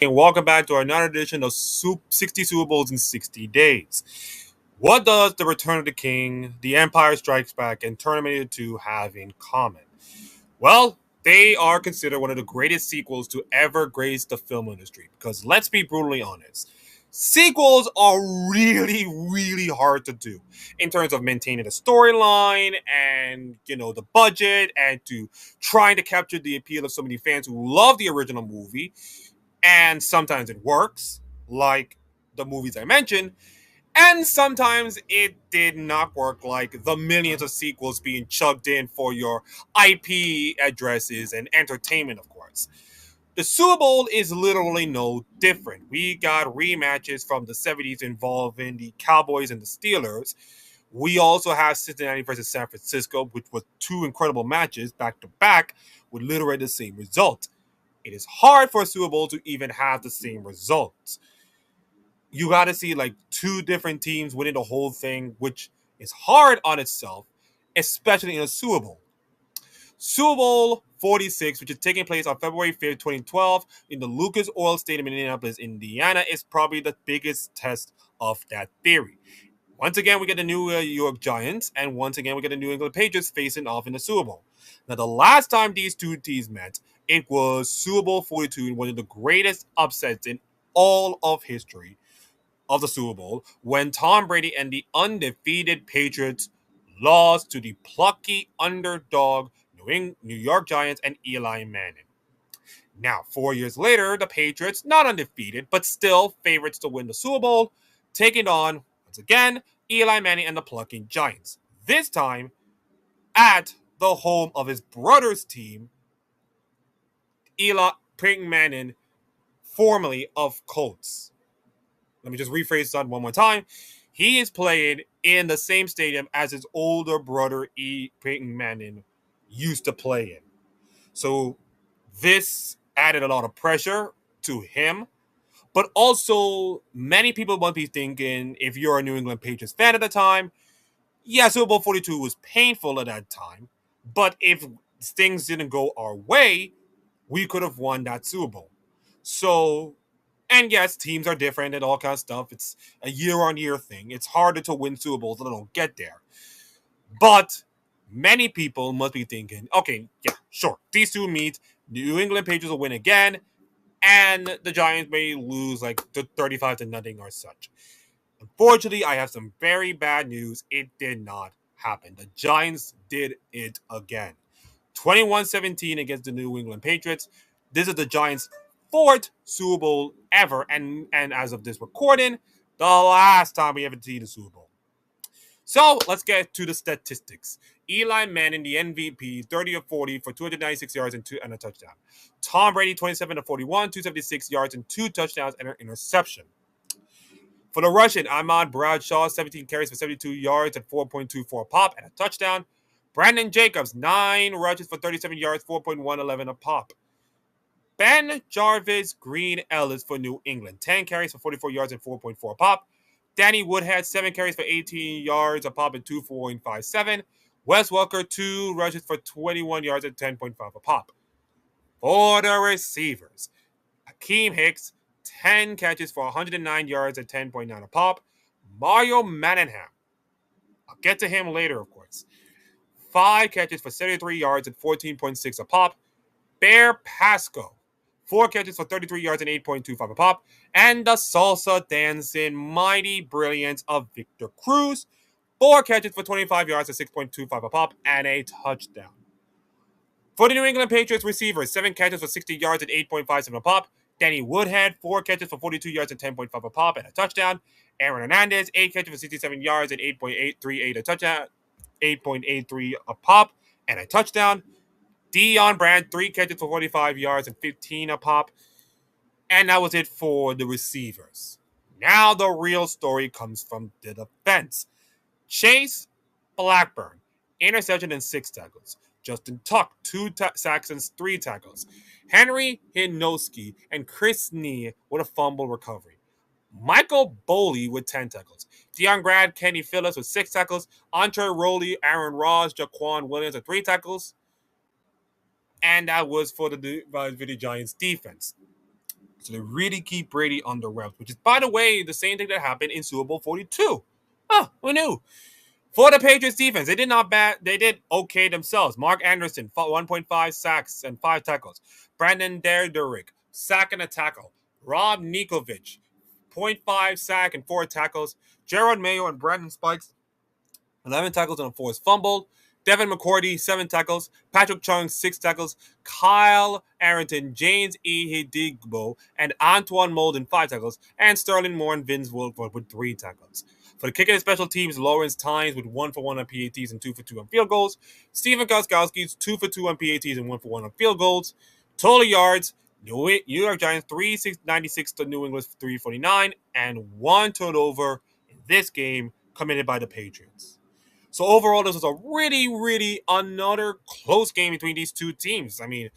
And welcome back to another edition of 60 Super Bowls in 60 Days. What does the Return of the King, The Empire Strikes Back, and Terminator 2 have in common? Well, they are considered one of the greatest sequels to ever grace the film industry. Because let's be brutally honest, sequels are really, really hard to do in terms of maintaining the storyline and the budget and to trying to capture the appeal of so many fans who love the original movie, and sometimes it works, like the movies I mentioned, and sometimes it did not work, like the millions of sequels being chugged in for your IP addresses and entertainment, of course. The Super Bowl is literally no different. We got rematches from the 70s involving the Cowboys and the Steelers. We also have Cincinnati versus San Francisco, which was two incredible matches back to back with literally the same result. It is hard for a Super Bowl to even have the same results. You got to see like two different teams winning the whole thing, which is hard on itself, especially in a Super Bowl. Super Bowl 46, which is taking place on February 5th, 2012, in the Lucas Oil Stadium in Indianapolis, Indiana, is probably the biggest test of that theory. Once again, we get the New York Giants, and once again, we get the New England Patriots facing off in the Super Bowl. Now, the last time these two teams met, it was Super Bowl 42, one of the greatest upsets in all of history of the Super Bowl, when Tom Brady and the undefeated Patriots lost to the plucky underdog New York Giants and Eli Manning. Now, 4 years later, the Patriots, not undefeated, but still favorites to win the Super Bowl, taking on, once again, Eli Manning and the plucky Giants. This time at the home of his brother's team, Eli Peyton Manning, formerly of Colts. Let me just rephrase that one more time. He is playing in the same stadium as his older brother, Peyton Manning, used to play in. So this added a lot of pressure to him. But also, many people might be thinking, if you're a New England Patriots fan at the time, yeah, Super Bowl 42 was painful at that time. But if things didn't go our way, we could have won that Super Bowl. So, and yes, teams are different and all kinds of stuff. It's a year-on-year thing. It's harder to win Super Bowls than don't get there. But many people must be thinking, okay, yeah, sure. These two meet. New England Patriots will win again, and the Giants may lose like 35 to nothing or such. Unfortunately, I have some very bad news. It did not happen. The Giants did it again. 21-17 against the New England Patriots. This is the Giants' fourth Super Bowl ever, and as of this recording, the last time we ever seen the Super Bowl. So let's get to the statistics. Eli Manning, the MVP, 30 of 40 for 296 yards and a touchdown. Tom Brady, 27 of 41, 276 yards and two touchdowns and an interception. For the Russian, Ahmad Bradshaw, 17 carries for 72 yards and 4.24 pop and a touchdown. Brandon Jacobs, 9 rushes for 37 yards, 4.111 a pop. Ben Jarvis Green Ellis for New England, 10 carries for 44 yards and 4.4 pop. Danny Woodhead, 7 carries for 18 yards a pop and 2.57. Wes Welker, 2 rushes for 21 yards and 10.5 a pop. For the receivers, Akeem Hicks, 10 catches for 109 yards and 10.9 a pop. Mario Manningham, I'll get to him later, of course. 5 catches for 73 yards and 14.6 a pop. Bear Pasco, 4 catches for 33 yards and 8.25 a pop. And the salsa dancing mighty brilliance of Victor Cruz, 4 catches for 25 yards and 6.25 a pop and a touchdown. For the New England Patriots receivers, 7 catches for 60 yards and 8.57 a pop. Danny Woodhead, 4 catches for 42 yards and 10.5 a pop and a touchdown. Aaron Hernandez, 8 catches for 67 yards and 8.838 a touchdown, 8.83 a pop and a touchdown. Deion Brand, 3 catches for 45 yards and 15 a pop. And that was it for the receivers. Now the real story comes from the defense. Chase Blackburn, interception and 6 tackles. Justin Tuck, 2 sacks and 3 tackles. Henry Hinoski and Chris Nee with a fumble recovery. Michael Boley with 10 tackles. Deion Grad, Kenny Phillips with 6 tackles. Entre Rowley, Aaron Ross, Jaquan Williams with 3 tackles. And that was for the Giants defense. So they really keep Brady on the reps, which is, by the way, the same thing that happened in Super Bowl 42. Oh, who knew? For the Patriots defense, they did not bad. They did okay themselves. Mark Anderson, 1.5 sacks and 5 tackles. Brandon Derderick, sack and a tackle. Rob Nikovic, zero point 0.5 sack and 4 tackles. Gerald Mayo and Brandon Spikes, 11 tackles and a forced fumble. Devin McCourty, 7 tackles. Patrick Chung, 6 tackles. Kyle Arrington, James E. Hidigbo, and Antoine Molden, 5 tackles. And Sterling Moore and Vince Wilford with 3 tackles. For the kicking and special teams, Lawrence Tynes with 1 for 1 on PATs and 2 for 2 on field goals. Stephen Gostkowski's 2 for 2 on PATs and 1 for 1 on field goals. Total yards, New York Giants 396 to New England 349, and 1 turnover in this game committed by the Patriots. So overall, this was a really, really another close game between these two teams. I mean,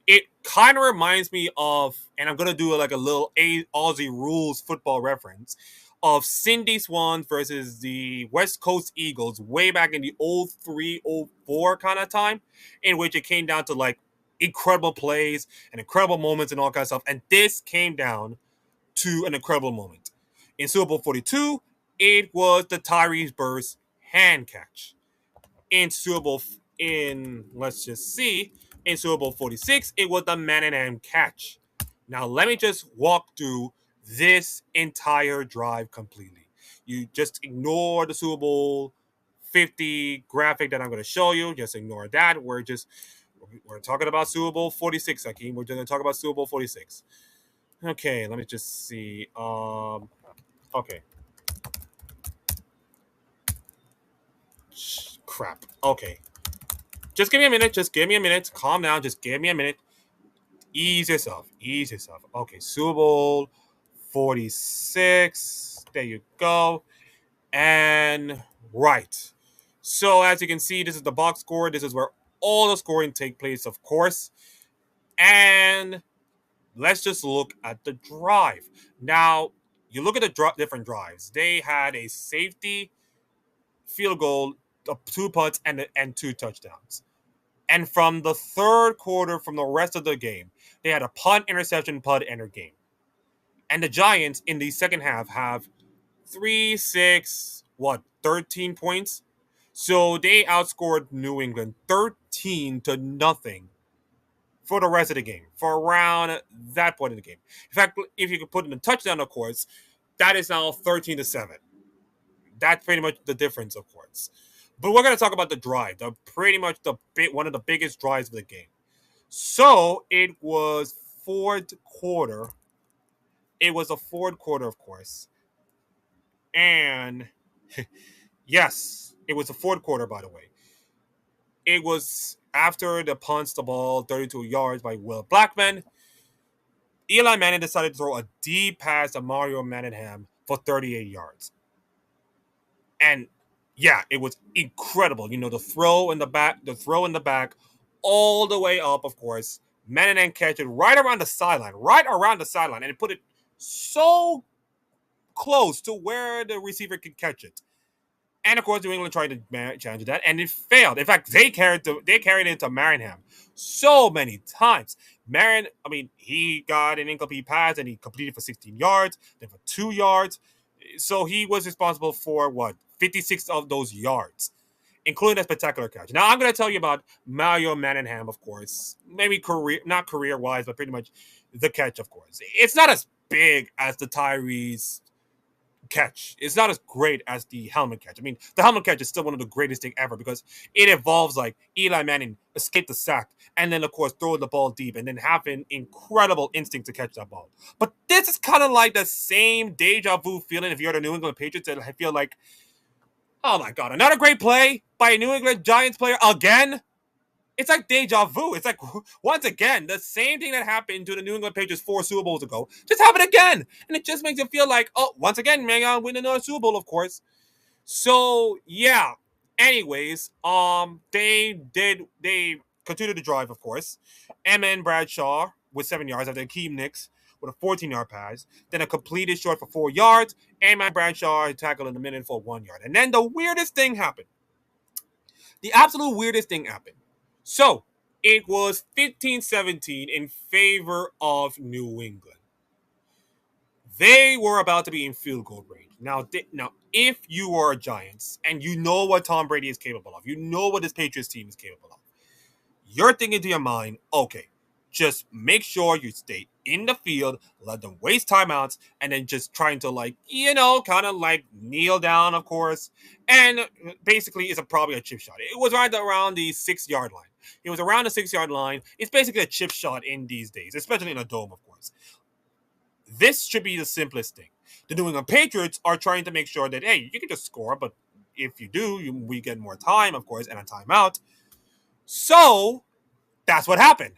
it kind of reminds me of, and I'm gonna do like a little Aussie rules football reference of Cindy Swans versus the West Coast Eagles way back in the 03, 04 kind of time, in which it came down to like incredible plays and incredible moments and all kinds of stuff. And this came down to an incredible moment. In Super Bowl 42, it was the Tyrese Burst hand catch. In Super Bowl, let's just see, in Super Bowl 46, it was the Manningham catch. Now, let me just walk through this entire drive completely. You just ignore the Super Bowl 50 graphic that I'm going to show you. Just ignore that. We're talking about Super Bowl 46, Akeem. We're going to talk about Super Bowl 46. Okay, let me just see. Okay. Crap. Okay. Just give me a minute. Just give me a minute. Calm down. Just give me a minute. Ease yourself. Ease yourself. Okay, Super Bowl 46. There you go. And right. So as you can see, this is the box score. This is where all the scoring take place, of course. And let's just look at the drive. Now, you look at the different drives. They had a safety, field goal, 2 punts, and 2 touchdowns. And from the third quarter, from the rest of the game, they had a punt, interception, punt, enter game. And the Giants in the second half have 3, 6, 13 points. So they outscored New England 13 to nothing for the rest of the game, for around that point in the game. In fact, if you could put in a touchdown, of course, that is now 13 to 7. That's pretty much the difference, of course. But we're going to talk about the drive, pretty much one of the biggest drives of the game. So it was fourth quarter. It was a fourth quarter, of course. And yes, it was a fourth quarter, by the way. It was after the punts the ball 32 yards by Will Blackman. Eli Manning decided to throw a deep pass to Mario Manningham for 38 yards. And yeah, it was incredible. You know, the throw in the back, all the way up, of course. Manningham catch it right around the sideline, and it put it so close to where the receiver could catch it. And of course, New England tried to challenge that, and it failed. In fact, they carried it to Manningham so many times. He got an incomplete pass, and he completed for 16 yards, then for 2 yards. So he was responsible for 56 of those yards, including a spectacular catch. Now I'm going to tell you about Mario Manningham, of course. Maybe not career-wise, but pretty much the catch, of course. It's not as big as the Tyrese catch. It's not as great as the helmet catch. I mean, the helmet catch is still one of the greatest thing ever because it involves like Eli Manning escape the sack and then of course throw the ball deep and then have an incredible instinct to catch that ball. But this is kind of like the same deja vu feeling if you're the New England Patriots and I feel like, oh my god, another great play by a New England Giants player again. It's like deja vu. It's like, once again, the same thing that happened to the New England Patriots 4 Super Bowls ago just happened again. And it just makes you feel like, oh, once again, man, I'll win another Super Bowl, of course. So, yeah. Anyways, they continued to drive, of course. Emmett Bradshaw with 7 yards after Akeem Nicks with a 14-yard pass. Then a completed short for 4 yards. Emmett Bradshaw tackled in the minute for 1 yard. And then the weirdest thing happened. The absolute weirdest thing happened. So, it was 15-17 in favor of New England. They were about to be in field goal range. Now, if you are Giants and you know what Tom Brady is capable of, you know what his Patriots team is capable of, you're thinking to your mind, okay, just make sure you stay in the field, let them waste timeouts, and then just trying to kind of like kneel down, of course, and basically it's probably a chip shot. It was right around the 6 yard line. It was around the 6 yard line. It's basically a chip shot in these days, especially in a dome, of course. This should be the simplest thing. The New England Patriots are trying to make sure that, hey, you can just score, but if you do, we get more time, of course, and a timeout. So that's what happened.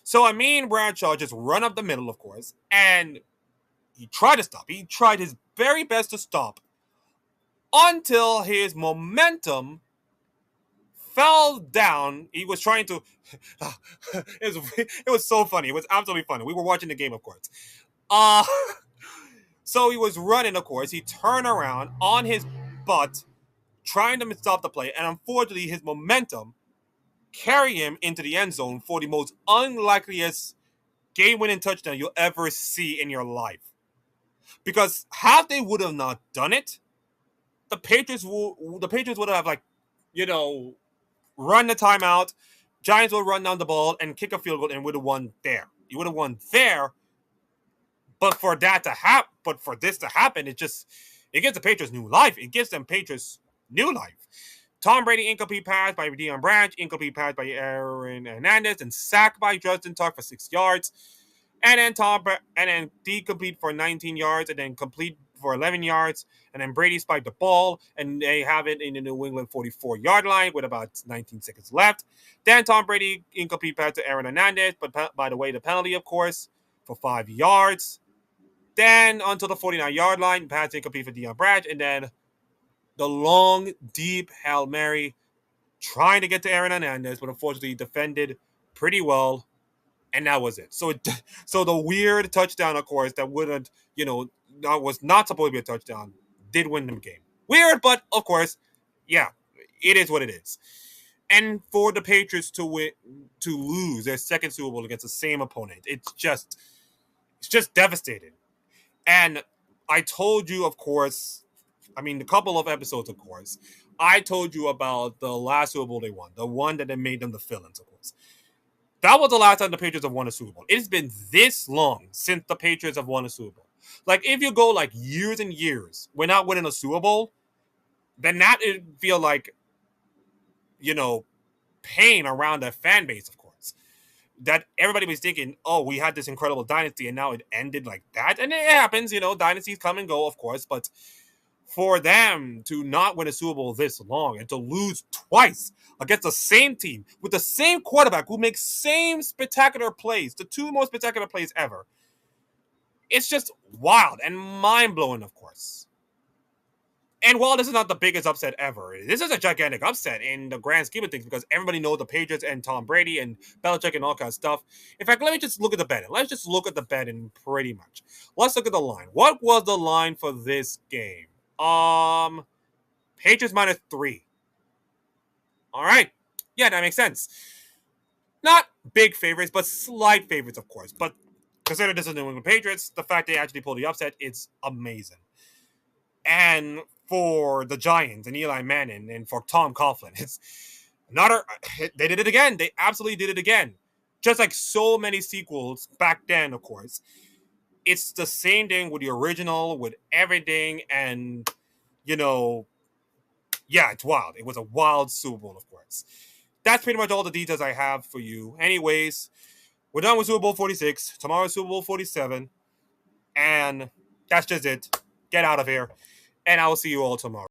So I mean, Bradshaw just run up the middle, of course, and he tried to stop. He tried his very best to stop until his momentum fell down. He was trying to. It was so funny. It was absolutely funny. We were watching the game, of course. Uh, so he was running, of course. He turned around on his butt, trying to stop the play, and unfortunately, his momentum carried him into the end zone for the most unlikeliest game-winning touchdown you'll ever see in your life. Because had they would have not done it, the Patriots would have you know, run the timeout. Giants will run down the ball and kick a field goal and would have won there. You would have won there, but for this to happen, it gives the Patriots new life. It gives them Patriots new life. Tom Brady incomplete pass by Deion Branch, incomplete pass by Aaron Hernandez, and sacked by Justin Tuck for 6 yards. And then D complete for 19 yards, and then complete for 11 yards, and then Brady spiked the ball, and they have it in the New England 44-yard line with about 19 seconds left. Then Tom Brady incomplete pass to Aaron Hernandez, but by the way, the penalty, of course, for 5 yards. Then onto the 49-yard line, pass incomplete for Deion Branch, and then the long, deep Hail Mary trying to get to Aaron Hernandez, but unfortunately defended pretty well, and that was it. So the weird touchdown, of course, that wouldn't, that was not supposed to be a touchdown, did win the game. Weird, but of course, yeah, it is what it is. And for the Patriots to lose their second Super Bowl against the same opponent, it's just devastating. And I told you, of course, a couple of episodes, of course, I told you about the last Super Bowl they won, the one that made them the villains, of course. That was the last time the Patriots have won a Super Bowl. It's been this long since the Patriots have won a Super Bowl. Like, if you go years and years without winning a Super Bowl, then that would feel like, pain around the fan base, of course. That everybody was thinking, oh, we had this incredible dynasty and now it ended like that. And it happens, dynasties come and go, of course, but for them to not win a Super Bowl this long and to lose twice against the same team with the same quarterback who makes same spectacular plays, the two most spectacular plays ever, it's just wild and mind-blowing, of course. And while this is not the biggest upset ever, this is a gigantic upset in the grand scheme of things because everybody knows the Patriots and Tom Brady and Belichick and all kinds of stuff. In fact, let me just look at the betting. Let's just look at the betting pretty much. Let's look at the line. What was the line for this game? Patriots -3. All right. Yeah, that makes sense. Not big favorites, but slight favorites, of course. But consider this is New England Patriots. The fact they actually pulled the upset, it's amazing. And for the Giants and Eli Manning and for Tom Coughlin, it's another. They did it again. They absolutely did it again. Just like so many sequels back then, of course. It's the same thing with the original, with everything, and yeah, it's wild. It was a wild Super Bowl, of course. That's pretty much all the details I have for you. Anyways, we're done with Super Bowl 46. Tomorrow's Super Bowl 47. And that's just it. Get out of here. And I will see you all tomorrow.